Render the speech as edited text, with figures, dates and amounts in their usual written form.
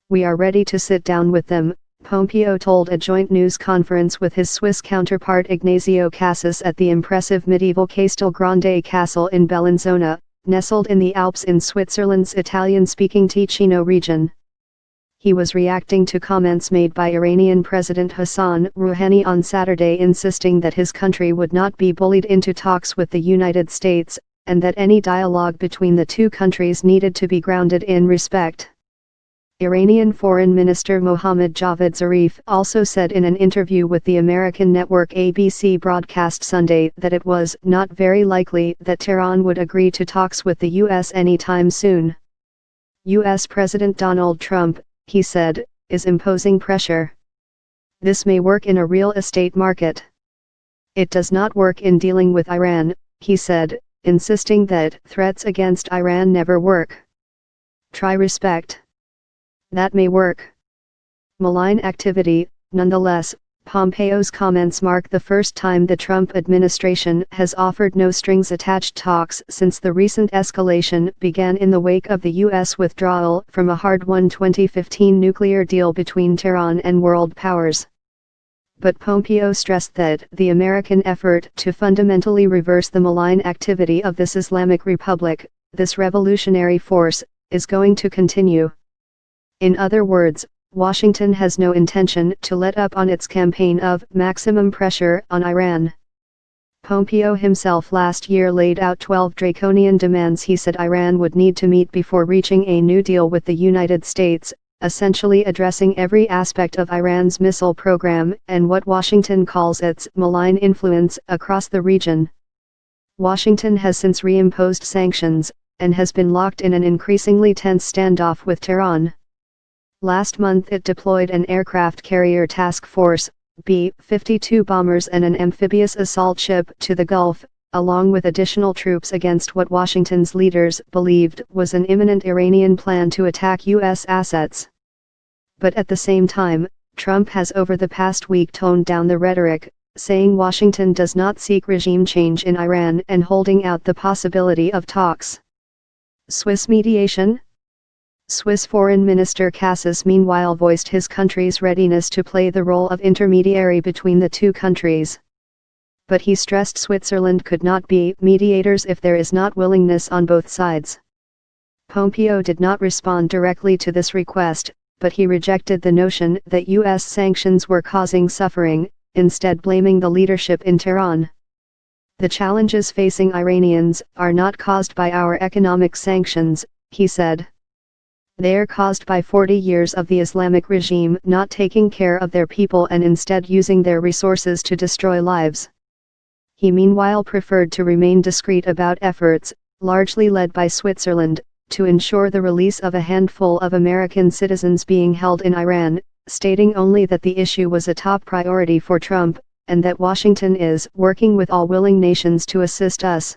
"We are ready to sit down with them," Pompeo told a joint news conference with his Swiss counterpart Ignazio Cassis at the impressive medieval Castelgrande castle in Bellinzona, nestled in the Alps in Switzerland's Italian-speaking Ticino region. He was reacting to comments made by Iranian President Hassan Rouhani on Saturday, insisting that his country would not be bullied into talks with the United States, and that any dialogue between the two countries needed to be grounded in respect. Iranian Foreign Minister Mohammad Javad Zarif also said in an interview with the American network ABC broadcast Sunday that it was not very likely that Tehran would agree to talks with the U.S. anytime soon. U.S. President Donald Trump, he said, is imposing pressure. This may work in a real estate market. It does not work in dealing with Iran, he said, insisting that threats against Iran never work. Try respect. That may work. Malign activity. Nonetheless, Pompeo's comments mark the first time the Trump administration has offered no-strings-attached talks since the recent escalation began in the wake of the U.S. withdrawal from a hard-won 2015 nuclear deal between Tehran and world powers. But Pompeo stressed that the American effort to fundamentally reverse the malign activity of this Islamic Republic, this revolutionary force, is going to continue. In other words, Washington has no intention to let up on its campaign of maximum pressure on Iran. Pompeo himself last year laid out 12 draconian demands he said Iran would need to meet before reaching a new deal with the United States, essentially addressing every aspect of Iran's missile program and what Washington calls its malign influence across the region. Washington has since reimposed sanctions, and has been locked in an increasingly tense standoff with Tehran. Last month it deployed an aircraft carrier task force, B-52 bombers and an amphibious assault ship to the Gulf, along with additional troops against what Washington's leaders believed was an imminent Iranian plan to attack U.S. assets. But at the same time, Trump has over the past week toned down the rhetoric, saying Washington does not seek regime change in Iran and holding out the possibility of talks. Swiss mediation? Swiss Foreign Minister Cassis meanwhile voiced his country's readiness to play the role of intermediary between the two countries. But he stressed Switzerland could not be mediators if there is not willingness on both sides. Pompeo did not respond directly to this request, but he rejected the notion that U.S. sanctions were causing suffering, instead blaming the leadership in Tehran. "The challenges facing Iranians are not caused by our economic sanctions," he said. "They are caused by 40 years of the Islamic regime not taking care of their people and instead using their resources to destroy lives." He meanwhile preferred to remain discreet about efforts, largely led by Switzerland, to ensure the release of a handful of American citizens being held in Iran, stating only that the issue was a top priority for Trump, and that Washington is working with all willing nations to assist us.